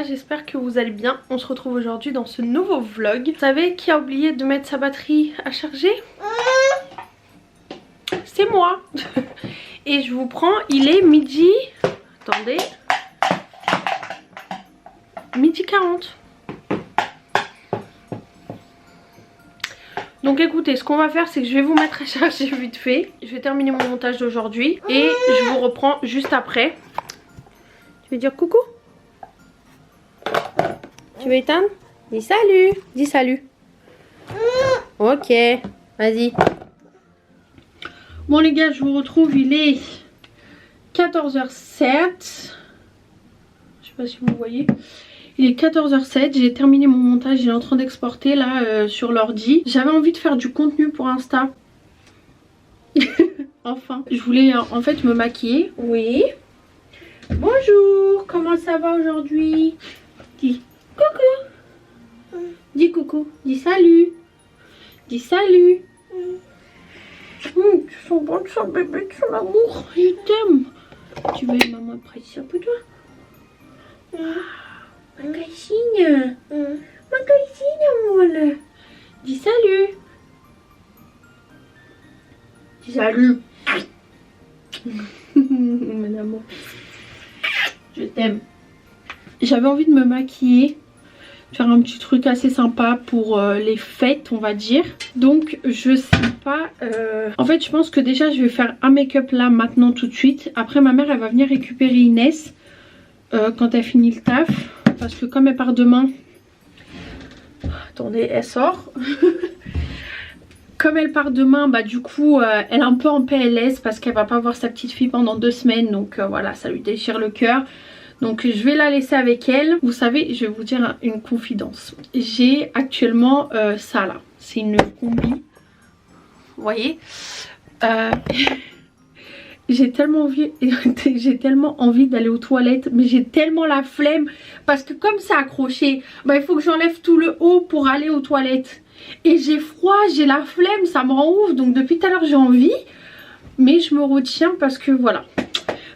gars, j'espère que vous allez bien. On se retrouve aujourd'hui dans ce nouveau vlog. Vous savez qui a oublié de mettre sa batterie à charger? C'est moi. Et je vous prends, il est midi... Attendez. Midi 40. Donc écoutez, ce qu'on va faire, c'est que je vais vous mettre à charger vite fait. Je vais terminer mon montage d'aujourd'hui et je vous reprends juste après. Tu veux dire coucou? Tu veux éteindre? Dis salut. Dis salut. Ok, vas-y. Bon les gars, je vous retrouve, il est 14h07. Je sais pas si vous voyez. Il est 14h07, j'ai terminé mon montage, il est en train d'exporter là sur l'ordi. J'avais envie de faire du contenu pour Insta. Enfin, je voulais en fait me maquiller. Oui. Bonjour, comment ça va aujourd'hui? Dis coucou. Dis coucou, dis salut. Dis salut. Tu sens bon, tu sens bébé, tu sens l'amour. Je t'aime. Tu veux une maman près un peu toi? Ma caixinha. Ma caixinha, amor. Dis salut. Dis salut. Mon amour. Je t'aime. J'avais envie de me maquiller. Faire un petit truc assez sympa pour les fêtes, on va dire. Donc je sais pas. En fait je pense que déjà je vais faire un make-up là maintenant tout de suite. Après ma mère elle va venir récupérer Inès quand elle finit le taf. Parce que comme elle part demain... Attendez, elle sort. Comme elle part demain, bah du coup elle est un peu en PLS parce qu'elle va pas voir sa petite fille pendant 2 semaines. Donc voilà, ça lui déchire le cœur. Donc je vais la laisser avec elle. Vous savez, je vais vous dire une confidence. J'ai actuellement ça là. C'est une combi. Vous voyez j'ai tellement envie d'aller aux toilettes, mais j'ai tellement la flemme parce que comme c'est accroché, bah il faut que j'enlève tout le haut pour aller aux toilettes. Et j'ai froid, j'ai la flemme, ça me rend ouf. Donc depuis tout à l'heure j'ai envie, mais je me retiens parce que voilà.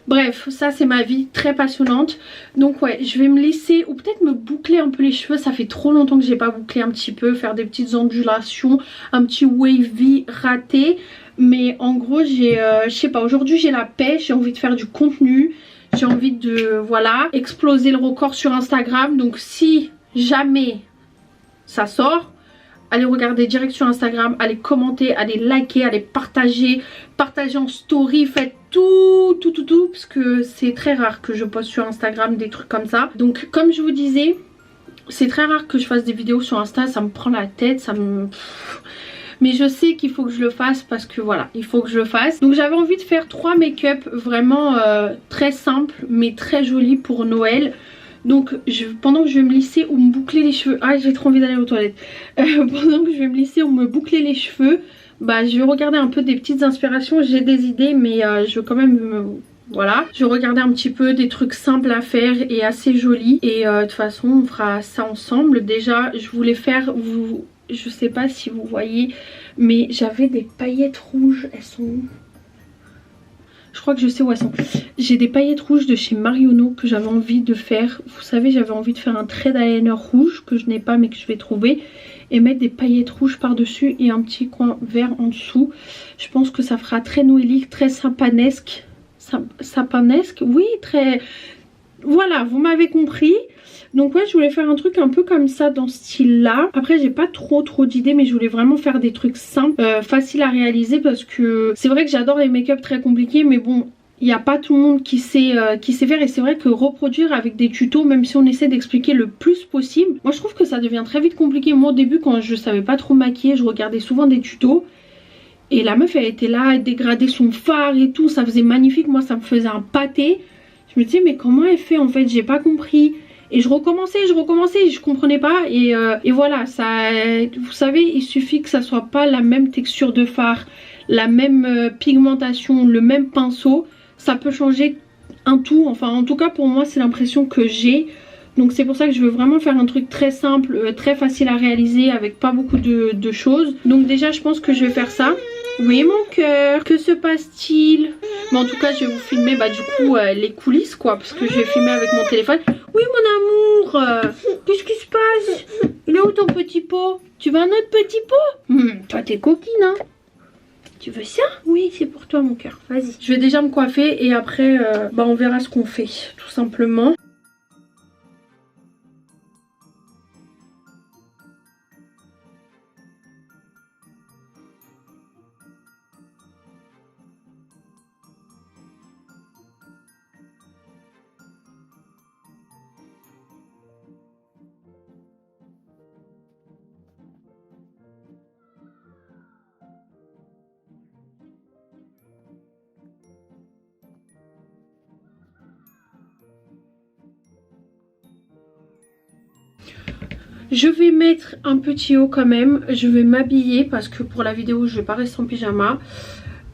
Bref, ça c'est ma vie très passionnante. Donc ouais, je vais me laisser ou peut-être me boucler un peu les cheveux. Ça fait trop longtemps que j'ai pas bouclé un petit peu. Faire des petites ondulations, un petit wavy raté. Mais en gros j'ai, je sais pas, aujourd'hui j'ai la pêche. J'ai envie de faire du contenu. J'ai envie de, voilà, exploser le record sur Instagram. Donc si jamais ça sort, allez regarder direct sur Instagram, allez commenter, allez liker, allez partager, partager en story, faites tout, parce que c'est très rare que je poste sur Instagram des trucs comme ça. Donc comme je vous disais, c'est très rare que je fasse des vidéos sur Insta, ça me prend la tête, ça me... Mais je sais qu'il faut que je le fasse parce que voilà, il faut que je le fasse. Donc j'avais envie de faire 3 make-up vraiment très simples mais très jolis pour Noël. Donc pendant que je vais me lisser ou me boucler les cheveux, ah j'ai trop envie d'aller aux toilettes, pendant que je vais me lisser ou me boucler les cheveux, bah je vais regarder un peu des petites inspirations. J'ai des idées mais je veux quand même voilà, je vais regarder un petit peu des trucs simples à faire et assez jolis. Et de toute façon on fera ça ensemble. Déjà je voulais faire, je sais pas si vous voyez, mais j'avais des paillettes rouges, elles sont où? Je crois que je sais où elles sont. J'ai des paillettes rouges de chez Marionneau que j'avais envie de faire. Vous savez, j'avais envie de faire un trait d'eyeliner rouge que je n'ai pas mais que je vais trouver. Et mettre des paillettes rouges par dessus et un petit coin vert en dessous. Je pense que ça fera très noëlique, très sapanesque. Sapanesque, oui, très... Voilà, vous m'avez compris. Donc ouais, je voulais faire un truc un peu comme ça dans ce style là. Après j'ai pas trop d'idées, mais je voulais vraiment faire des trucs simples, faciles à réaliser. Parce que c'est vrai que j'adore les make-up très compliqués, mais bon, il n'y a pas tout le monde qui sait faire. Et c'est vrai que reproduire avec des tutos, même si on essaie d'expliquer le plus possible, moi je trouve que ça devient très vite compliqué. Moi au début quand je savais pas trop maquiller, je regardais souvent des tutos. Et la meuf elle était là, elle dégradait son fard et tout, ça faisait magnifique. Moi ça me faisait un pâté. Je me disais mais comment elle fait en fait, j'ai pas compris. Et je recommençais, je comprenais pas. Et voilà, ça, vous savez, il suffit que ça soit pas la même texture de fard, la même pigmentation, le même pinceau. Ça peut changer un tout. Enfin, en tout cas, pour moi, c'est l'impression que j'ai. Donc c'est pour ça que je veux vraiment faire un truc très simple, très facile à réaliser avec pas beaucoup de choses. Donc déjà, je pense que je vais faire ça. Oui mon cœur, que se passe-t-il? Mais en tout cas je vais vous filmer bah du coup les coulisses quoi, parce que je vais filmer avec mon téléphone. Oui mon amour, qu'est-ce qui se passe? Il est où ton petit pot? Tu veux un autre petit pot? Toi t'es coquine hein. Tu veux ça? Oui c'est pour toi mon cœur, vas-y. Je vais déjà me coiffer et après on verra ce qu'on fait tout simplement. Je vais mettre un petit haut quand même, je vais m'habiller parce que pour la vidéo je vais pas rester en pyjama.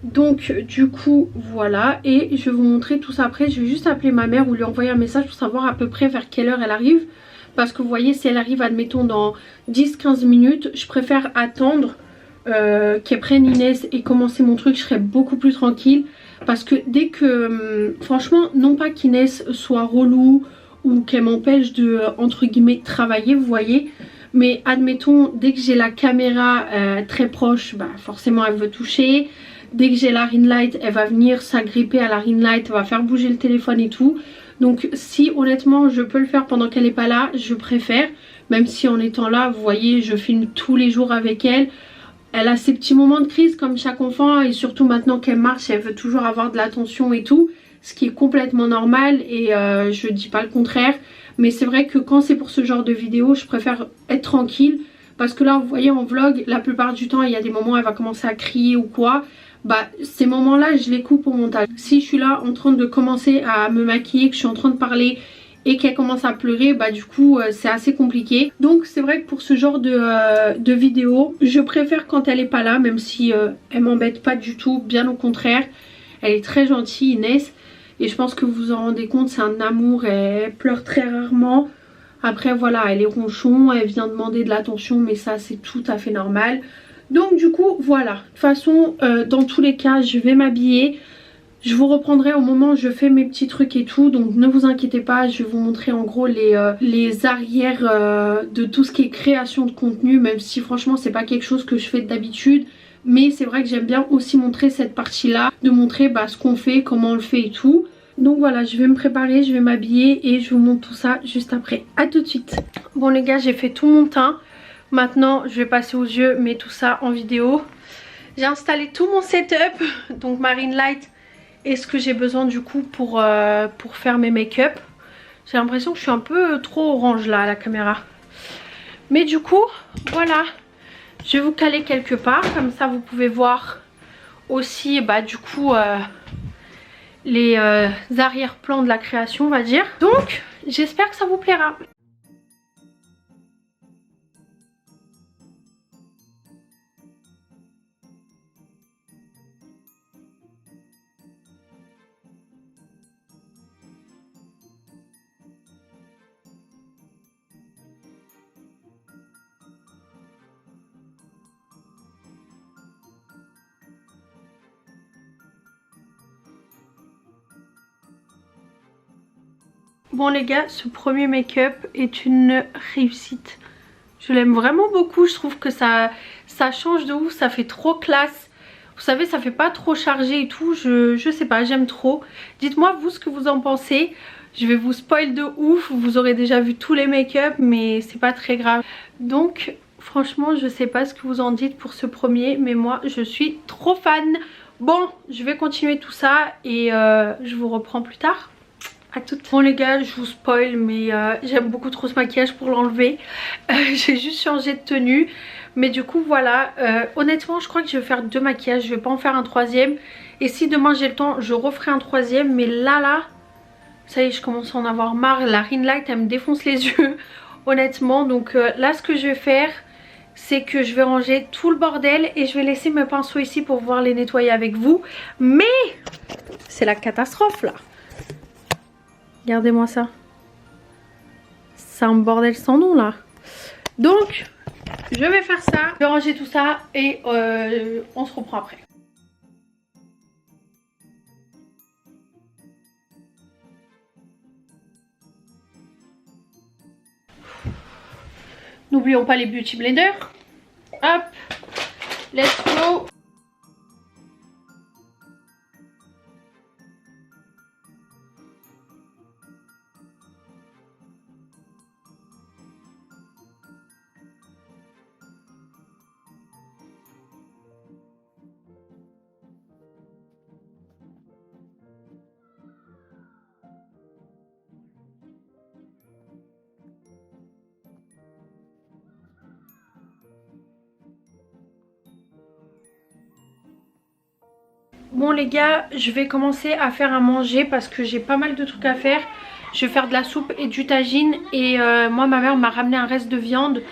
Donc du coup voilà, et je vais vous montrer tout ça après. Je vais juste appeler ma mère ou lui envoyer un message pour savoir à peu près vers quelle heure elle arrive. Parce que vous voyez, si elle arrive admettons dans 10-15 minutes, je préfère attendre qu'elle prenne Inès et commencer mon truc. Je serai beaucoup plus tranquille. Parce que dès que, franchement, non pas qu'Inès soit relou ou qu'elle m'empêche de, entre guillemets, travailler, vous voyez. Mais admettons, dès que j'ai la caméra très proche, bah forcément elle veut toucher. Dès que j'ai la ring light, elle va venir s'agripper à la ring light, elle va faire bouger le téléphone et tout. Donc si honnêtement je peux le faire pendant qu'elle n'est pas là, je préfère. Même si en étant là, vous voyez, je filme tous les jours avec elle. Elle a ses petits moments de crise comme chaque enfant et surtout maintenant qu'elle marche, elle veut toujours avoir de l'attention et tout. Ce qui est complètement normal et je dis pas le contraire. Mais c'est vrai que quand c'est pour ce genre de vidéo, je préfère être tranquille. Parce que là, vous voyez en vlog, la plupart du temps, il y a des moments où elle va commencer à crier ou quoi. Bah ces moments-là, je les coupe au montage. Si je suis là en train de commencer à me maquiller, que je suis en train de parler et qu'elle commence à pleurer, bah du coup c'est assez compliqué. Donc c'est vrai que pour ce genre de vidéo, je préfère quand elle est pas là, même si elle m'embête pas du tout, bien au contraire. Elle est très gentille Inès et je pense que vous vous en rendez compte, c'est un amour, elle pleure très rarement. Après voilà, elle est ronchon, elle vient demander de l'attention mais ça c'est tout à fait normal. Donc du coup voilà, de toute façon dans tous les cas je vais m'habiller. Je vous reprendrai au moment où je fais mes petits trucs et tout. Donc ne vous inquiétez pas, je vais vous montrer en gros les arrières de tout ce qui est création de contenu. Même si franchement c'est pas quelque chose que je fais d'habitude. Mais c'est vrai que j'aime bien aussi montrer cette partie là. De montrer bah, ce qu'on fait, comment on le fait et tout. Donc voilà, je vais me préparer, je vais m'habiller et je vous montre tout ça juste après. A tout de suite. Bon les gars, j'ai fait tout mon teint. Maintenant je vais passer aux yeux, mais tout ça en vidéo. J'ai installé tout mon setup. Donc ma ring light. Et ce que j'ai besoin du coup pour faire mes make-up. J'ai l'impression que je suis un peu trop orange là à la caméra. Mais du coup, voilà. Je vais vous caler quelque part. Comme ça vous pouvez voir aussi bah du coup les arrière-plans de la création on va dire. Donc j'espère que ça vous plaira. Bon les gars, ce premier make-up est une réussite. Je l'aime vraiment beaucoup, je trouve que ça change de ouf, ça fait trop classe. Vous savez, ça fait pas trop chargé et tout, je sais pas, j'aime trop. Dites-moi vous ce que vous en pensez. Je vais vous spoil de ouf, vous aurez déjà vu tous les make-up mais c'est pas très grave. Donc franchement je sais pas ce que vous en dites pour ce premier, mais moi je suis trop fan. Bon, je vais continuer tout ça et je vous reprends plus tard. À toutes. Bon les gars, je vous spoil mais j'aime beaucoup trop ce maquillage pour l'enlever. J'ai juste changé de tenue. Mais du coup voilà, honnêtement je crois que je vais faire 2 maquillages. Je vais pas en faire un troisième. Et si demain j'ai le temps, je referai un troisième. Mais là, ça y est, je commence à en avoir marre. La ring light elle me défonce les yeux. Honnêtement, donc là ce que je vais faire, c'est que je vais ranger tout le bordel. Et je vais laisser mes pinceaux ici pour pouvoir les nettoyer avec vous. Mais c'est la catastrophe là. Regardez-moi ça. C'est un bordel sans nom là. Donc, je vais faire ça. Je vais ranger tout ça et on se reprend après. N'oublions pas les beauty blenders. Hop, let's go. Bon les gars, je vais commencer à faire à manger parce que j'ai pas mal de trucs à faire. Je vais faire de la soupe et du tagine et moi ma mère m'a ramené un reste de viande.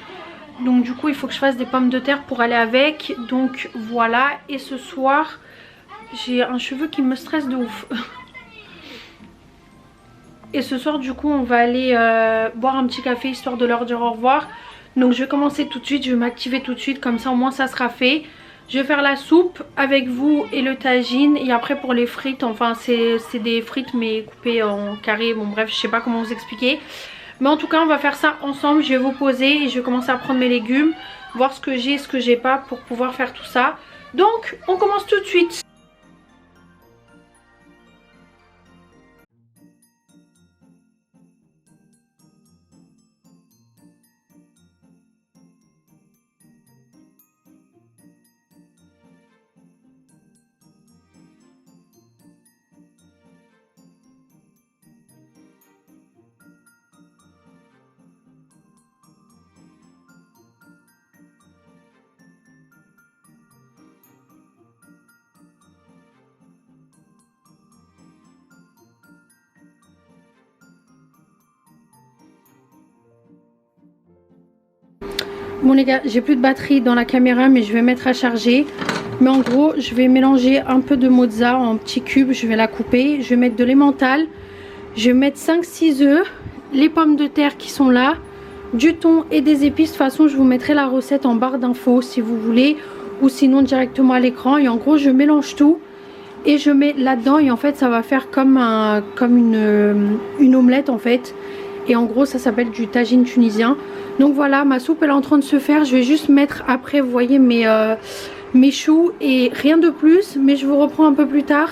Donc du coup il faut que je fasse des pommes de terre pour aller avec. Donc voilà, et ce soir j'ai un cheveu qui me stresse de ouf. Et ce soir du coup on va aller boire un petit café histoire de leur dire au revoir. Donc je vais commencer tout de suite, je vais m'activer tout de suite, comme ça au moins ça sera fait. Je vais faire la soupe avec vous et le tagine. Et après pour les frites, enfin c'est des frites mais coupées en carré. Bon bref, je sais pas comment vous expliquer. Mais en tout cas on va faire ça ensemble. Je vais vous poser et je vais commencer à prendre mes légumes. Voir ce que j'ai, ce que j'ai pas pour pouvoir faire tout ça. Donc on commence tout de suite. Bon les gars, j'ai plus de batterie dans la caméra mais je vais mettre à charger. Mais en gros je vais mélanger un peu de mozza en petits cubes, je vais la couper. Je vais mettre de l'emmental, je vais mettre 5-6 œufs, les pommes de terre qui sont là, du thon et des épices. De toute façon je vous mettrai la recette en barre d'infos si vous voulez, ou sinon directement à l'écran. Et en gros je mélange tout et je mets là-dedans et en fait ça va faire comme une omelette en fait. Et en gros ça s'appelle du tagine tunisien. Donc voilà, ma soupe elle est en train de se faire. Je vais juste mettre après, vous voyez, mes choux et rien de plus. Mais je vous reprends un peu plus tard.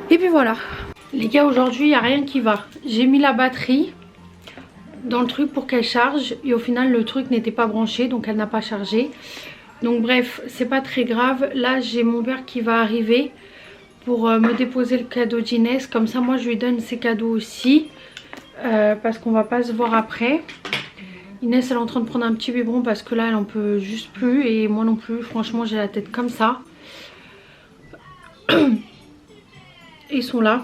Et puis voilà. Les gars, aujourd'hui il n'y a rien qui va. J'ai mis la batterie dans le truc pour qu'elle charge. Et au final le truc n'était pas branché, donc elle n'a pas chargé. Donc bref, c'est pas très grave. Là j'ai mon père qui va arriver pour me déposer le cadeau d'Inès. Comme ça moi je lui donne ses cadeaux aussi. Parce qu'on va pas se voir après. Inès elle est en train de prendre un petit biberon parce que là elle en peut juste plus. Et moi non plus, franchement j'ai la tête comme ça. Ils sont là.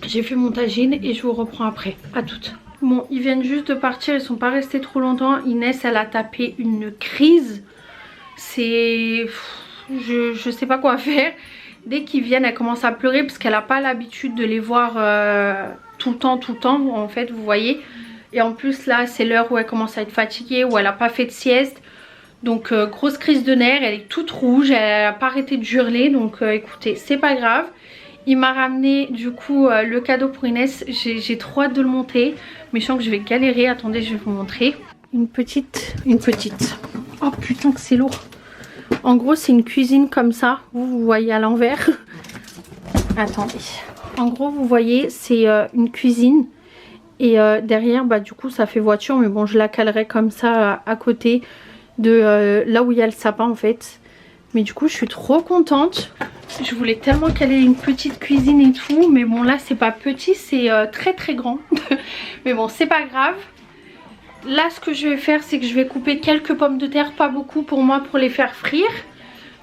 J'ai fait mon tagine et je vous reprends après. À toutes. Bon, ils viennent juste de partir, ils sont pas restés trop longtemps. Inès elle a tapé une crise. C'est... Je sais pas quoi faire. Dès qu'ils viennent elle commence à pleurer parce qu'elle a pas l'habitude de les voir tout le temps en fait, vous voyez. Et en plus là c'est l'heure où elle commence à être fatiguée, où elle a pas fait de sieste. Donc grosse crise de nerfs, elle est toute rouge, elle a pas arrêté de hurler. Donc écoutez, c'est pas grave. Il m'a ramené du coup le cadeau pour Inès. J'ai trop hâte de le monter, mais je sens que je vais galérer. Attendez, je vais vous montrer. Une petite. Oh putain que c'est lourd. En gros c'est une cuisine comme ça. Vous voyez à l'envers. Attendez. En gros vous voyez c'est une cuisine. Et derrière bah du coup ça fait voiture. Mais bon je la calerai comme ça à côté de là où il y a le sapin en fait. Mais du coup je suis trop contente. Je voulais tellement caler une petite cuisine et tout. Mais bon là c'est pas petit, c'est très très grand. Mais bon c'est pas grave. Là ce que je vais faire c'est que je vais couper quelques pommes de terre. Pas beaucoup pour moi, pour les faire frire.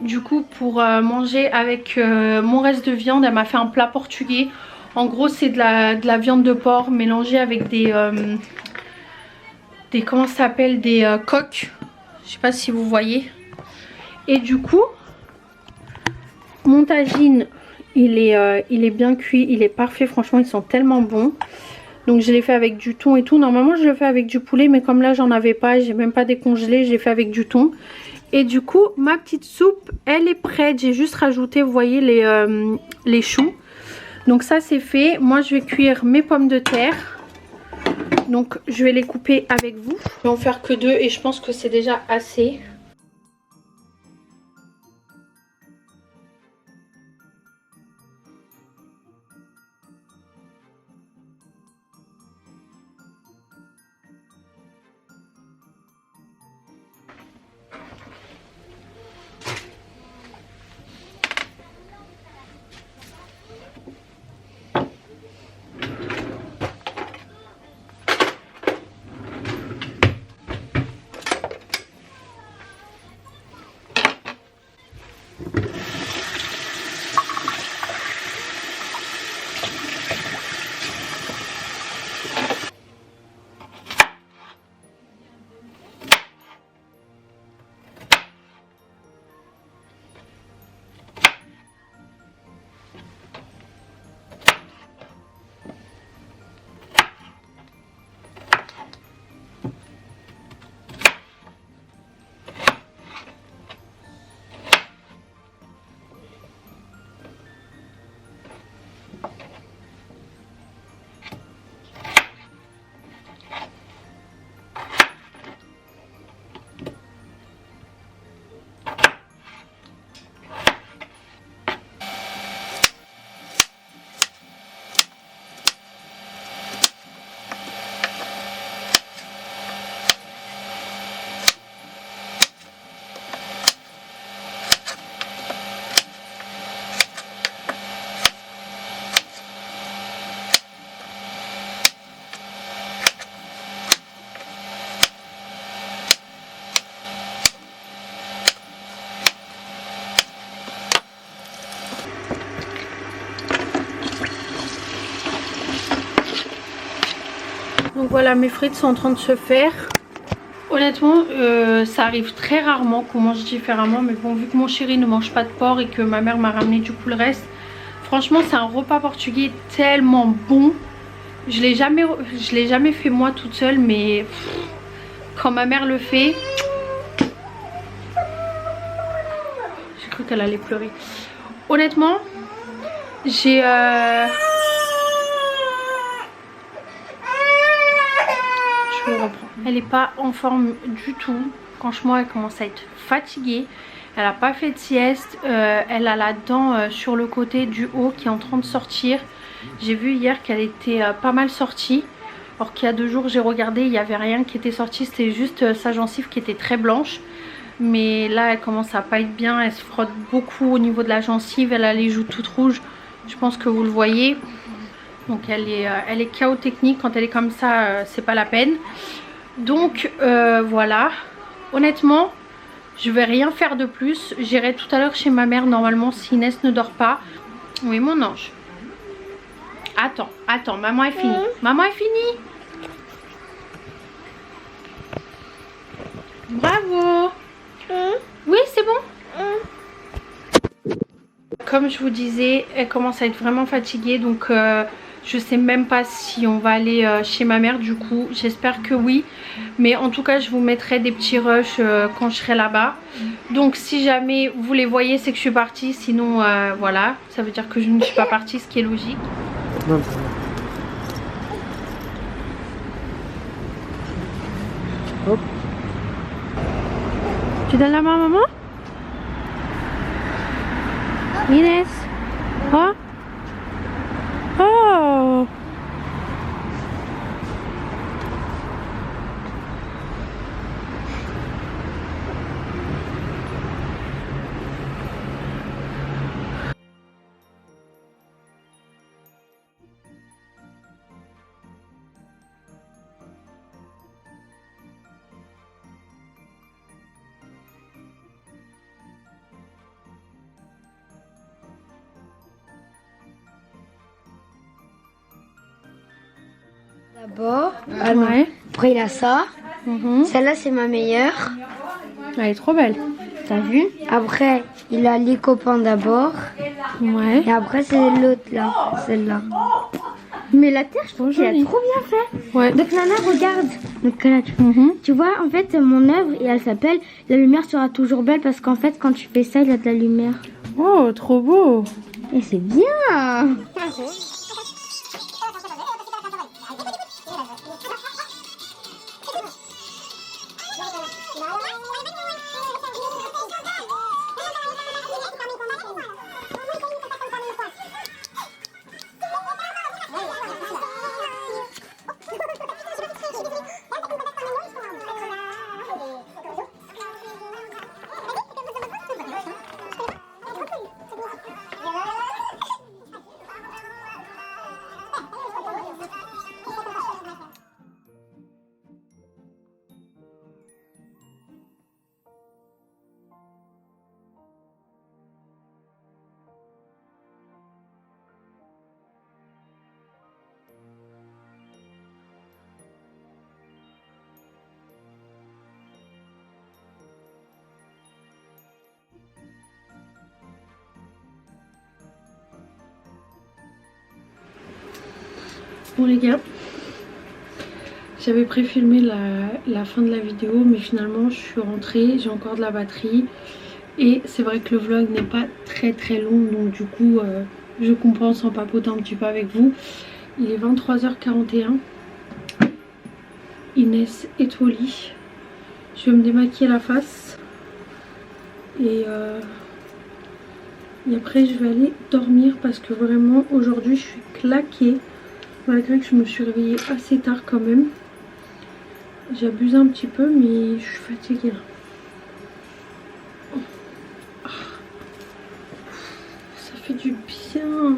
Du coup pour manger avec mon reste de viande. Elle m'a fait un plat portugais. En gros c'est de la viande de porc mélangée avec des comment ça s'appelle, des coques. Je sais pas si vous voyez. Et du coup mon tagine il est bien cuit, il est parfait, franchement ils sont tellement bons. Donc je l'ai fait avec du thon et tout. Normalement je le fais avec du poulet, mais comme là j'en avais pas, j'ai même pas décongelé, je l'ai fait avec du thon. Et du coup ma petite soupe elle est prête. J'ai juste rajouté, vous voyez, les choux. Donc ça c'est fait. Moi je vais cuire mes pommes de terre. Donc je vais les couper avec vous. Je vais en faire que 2 et je pense que c'est déjà assez. Donc voilà, mes frites sont en train de se faire. Honnêtement, ça arrive très rarement qu'on mange différemment. Mais bon, vu que mon chéri ne mange pas de porc et que ma mère m'a ramené du coup le reste. Franchement, c'est un repas portugais tellement bon. Je l'ai jamais fait moi toute seule. Mais quand ma mère le fait... J'ai cru qu'elle allait pleurer. Honnêtement, j'ai... Elle n'est pas en forme du tout. Franchement, elle commence à être fatiguée. Elle n'a pas fait de sieste. Elle a la dent sur le côté du haut qui est en train de sortir. J'ai vu hier qu'elle était pas mal sortie. Alors qu'il y a 2 jours, j'ai regardé, il n'y avait rien qui était sorti. C'était juste sa gencive qui était très blanche. Mais là, elle commence à pas être bien. Elle se frotte beaucoup au niveau de la gencive. Elle a les joues toutes rouges. Je pense que vous le voyez. Donc elle est KO technique. Quand elle est comme ça, c'est pas la peine. Donc voilà, honnêtement je vais rien faire de plus. J'irai tout à l'heure chez ma mère normalement si Inès ne dort pas. Oui mon ange. Attends, maman est finie. Maman est finie. Bravo. Oui c'est bon. Comme je vous disais, elle commence à être vraiment fatiguée. Donc je sais même pas si on va aller chez ma mère du coup. J'espère que oui. Mais en tout cas je vous mettrai des petits rushs quand je serai là-bas. Donc si jamais vous les voyez c'est que je suis partie. Sinon voilà, ça veut dire que je ne suis pas partie, ce qui est logique. Hop. Tu donnes la main à maman? Inès. Oh. Oh. D'abord, après il a ça. Celle-là c'est ma meilleure. Elle est trop belle. T'as vu? Après il a les copains d'abord. Ouais. Et après c'est l'autre là, celle-là. Mais la terre, je trouve qu'elle a trop bien fait. Ouais. Donc Nana, regarde. Donc là, tu vois, en fait, mon œuvre, et elle s'appelle La lumière sera toujours belle parce qu'en fait, quand tu fais ça, il y a de la lumière. Oh, trop beau. Et c'est bien. Bon les gars, j'avais préfilmé la fin de la vidéo, mais finalement je suis rentrée, j'ai encore de la batterie. Et c'est vrai que le vlog n'est pas très long, donc du coup je compense en papotant un petit peu avec vous. Il est 23h41, Inès est au lit. Je vais me démaquiller la face et après je vais aller dormir parce que vraiment aujourd'hui je suis claquée. Malgré que je me suis réveillée assez tard quand même. J'abuse un petit peu mais je suis fatiguée. Ça fait du bien.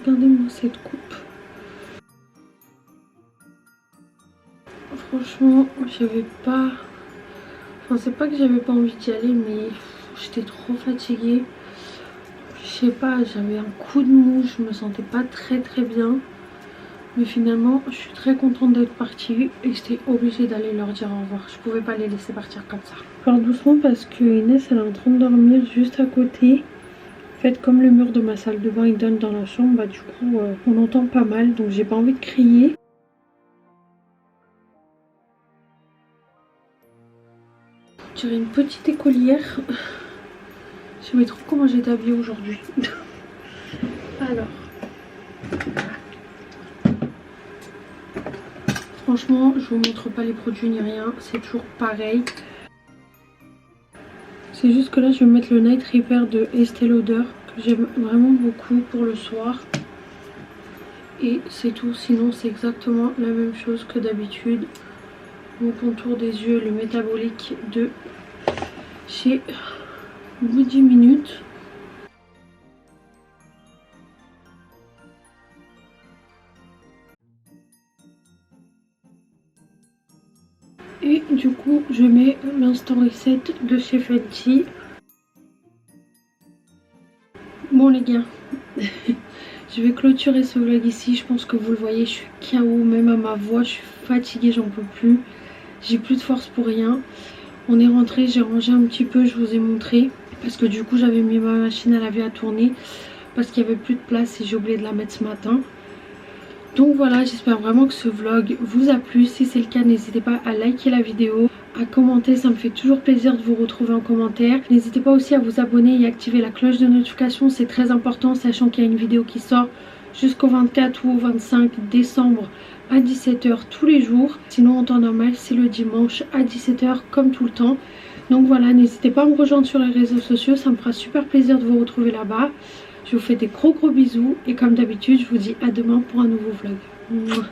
Regardez-moi cette coupe. Franchement, j'avais pas... Enfin, c'est pas que j'avais pas envie d'y aller, mais j'étais trop fatiguée. Je sais pas, j'avais un coup de mou, je me sentais pas très bien. Mais finalement, je suis très contente d'être partie et j'étais obligée d'aller leur dire au revoir. Je pouvais pas les laisser partir comme ça. Je parle doucement parce que Inès, elle est en train de dormir juste à côté. En fait, comme le mur de ma salle de bain il donne dans la chambre, bah du coup, on entend pas mal, donc j'ai pas envie de crier. J'avais une petite écolière. Je sais trop comment j'étais habillée aujourd'hui. Alors. Franchement, je vous montre pas les produits ni rien. C'est toujours pareil. C'est juste que là, je vais mettre le Night Repair de Estée Lauder. Que j'aime vraiment beaucoup pour le soir. Et c'est tout. Sinon, c'est exactement la même chose que d'habitude. Mon contour des yeux, le métabolique de chez Good 10 minutes. Et du coup je mets l'instant reset de chez Fenty. Bon les gars, je vais clôturer ce vlog ici. Je pense que vous le voyez, je suis KO, même à ma voix, je suis fatiguée, j'en peux plus. J'ai plus de force pour rien. On est rentré, j'ai rangé un petit peu, je vous ai montré. Parce que du coup j'avais mis ma machine à laver à tourner. Parce qu'il n'y avait plus de place et j'ai oublié de la mettre ce matin. Donc voilà, j'espère vraiment que ce vlog vous a plu. Si c'est le cas, n'hésitez pas à liker la vidéo, à commenter, ça me fait toujours plaisir de vous retrouver en commentaire. N'hésitez pas aussi à vous abonner et activer la cloche de notification, c'est très important, sachant qu'il y a une vidéo qui sort jusqu'au 24 ou au 25 décembre à 17 h tous les jours. Sinon en temps normal, c'est le dimanche à 17 h comme tout le temps. Donc voilà, n'hésitez pas à me rejoindre sur les réseaux sociaux, ça me fera super plaisir de vous retrouver là-bas. Je vous fais des gros bisous et comme d'habitude, je vous dis à demain pour un nouveau vlog. Mouah.